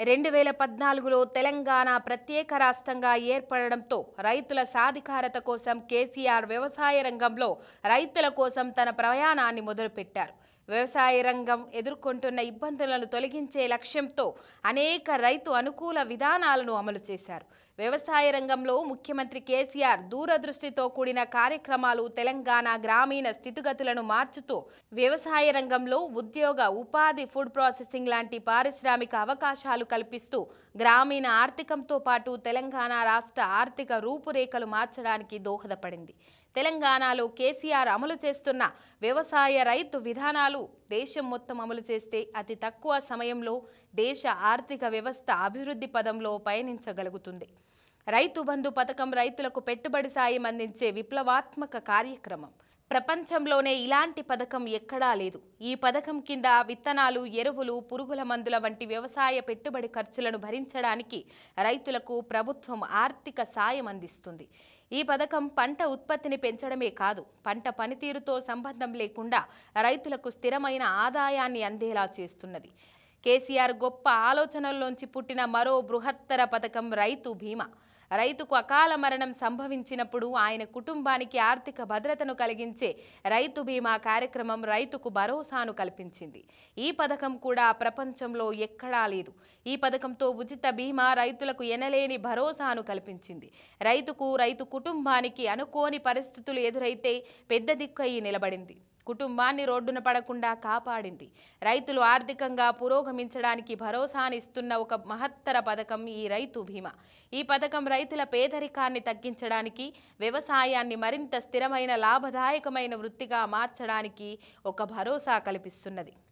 2014లో తెలంగాణ ప్రత్యేక రాష్ట్రంగా ఏర్పడడంతో రైతుల సాధికారత కోసం కేసీఆర్ వ్యవసాయ రంగంలో రైతుల కోసం తన ప్రయాణాన్ని మొదలుపెట్టారు. వ్యవసాయ రంగం ఎదుర్కొంటున్న ఇబ్బందులను తొలగించే లక్ష్యంతో అనేక రైతు అనుకూల విధానాలను అమలు చేశారు. వ్యవసాయ రంగంలో ముఖ్యమంత్రి కేసీఆర్ దూరదృష్టితో కూడిన కార్యక్రమాలు తెలంగాణ గ్రామీణ స్థితిగతులను మార్చుతూ వ్యవసాయ రంగంలో ఉద్యోగ, ఉపాధి, ఫుడ్ ప్రాసెసింగ్ లాంటి పారిశ్రామిక అవకాశాలు కల్పిస్తూ గ్రామీణ ఆర్థికంతో పాటు తెలంగాణ రాష్ట్ర ఆర్థిక రూపురేఖలు మార్చడానికి దోహదపడింది. తెలంగాణలో కేసీఆర్ అమలు చేస్తున్న వ్యవసాయ రైతు విధానాలు దేశం మొత్తం అమలు చేస్తే అతి తక్కువ సమయంలో దేశ ఆర్థిక వ్యవస్థ అభివృద్ధి పదంలో పయనించగలుగుతుంది. రైతు బంధు పథకం రైతులకు పెట్టుబడి సాయం అందించే విప్లవాత్మక కార్యక్రమం. ప్రపంచంలోనే ఇలాంటి పథకం ఎక్కడా లేదు. ఈ పథకం కింద విత్తనాలు, ఎరువులు, పురుగుల మందుల వంటి వ్యవసాయ పెట్టుబడి ఖర్చులను భరించడానికి రైతులకు ప్రభుత్వం ఆర్థిక సాయం అందిస్తుంది. ఈ పథకం పంట ఉత్పత్తిని పెంచడమే కాదు, పంట పనితీరుతో సంబంధం లేకుండా రైతులకు స్థిరమైన ఆదాయాన్ని అందేలా చేస్తున్నది. కేసీఆర్ గొప్ప ఆలోచనల్లోంచి పుట్టిన మరో బృహత్తర పథకం రైతు బీమా. రైతుకు అకాల మరణం సంభవించినప్పుడు ఆయన కుటుంబానికి ఆర్థిక భద్రతను కలిగించే రైతు బీమా కార్యక్రమం రైతుకు భరోసాను కల్పించింది. ఈ పథకం కూడా ప్రపంచంలో ఎక్కడా లేదు. ఈ పథకంతో ఉచిత బీమా రైతులకు ఎనలేని భరోసాను కల్పించింది. రైతు కుటుంబానికి అనుకోని పరిస్థితులు ఎదురైతే పెద్ద దిక్కై నిలబడింది. కుటుంబాన్ని రోడ్డున పడకుండా కాపాడింది. రైతులు ఆర్థికంగా పురోగమించడానికి భరోసానిస్తున్న ఒక మహత్తర పథకం ఈ రైతు బీమా. ఈ పథకం రైతుల పేదరికాన్ని తగ్గించడానికి, వ్యవసాయాన్ని మరింత స్థిరమైన, లాభదాయకమైన వృత్తిగా మార్చడానికి ఒక భరోసా కల్పిస్తున్నది.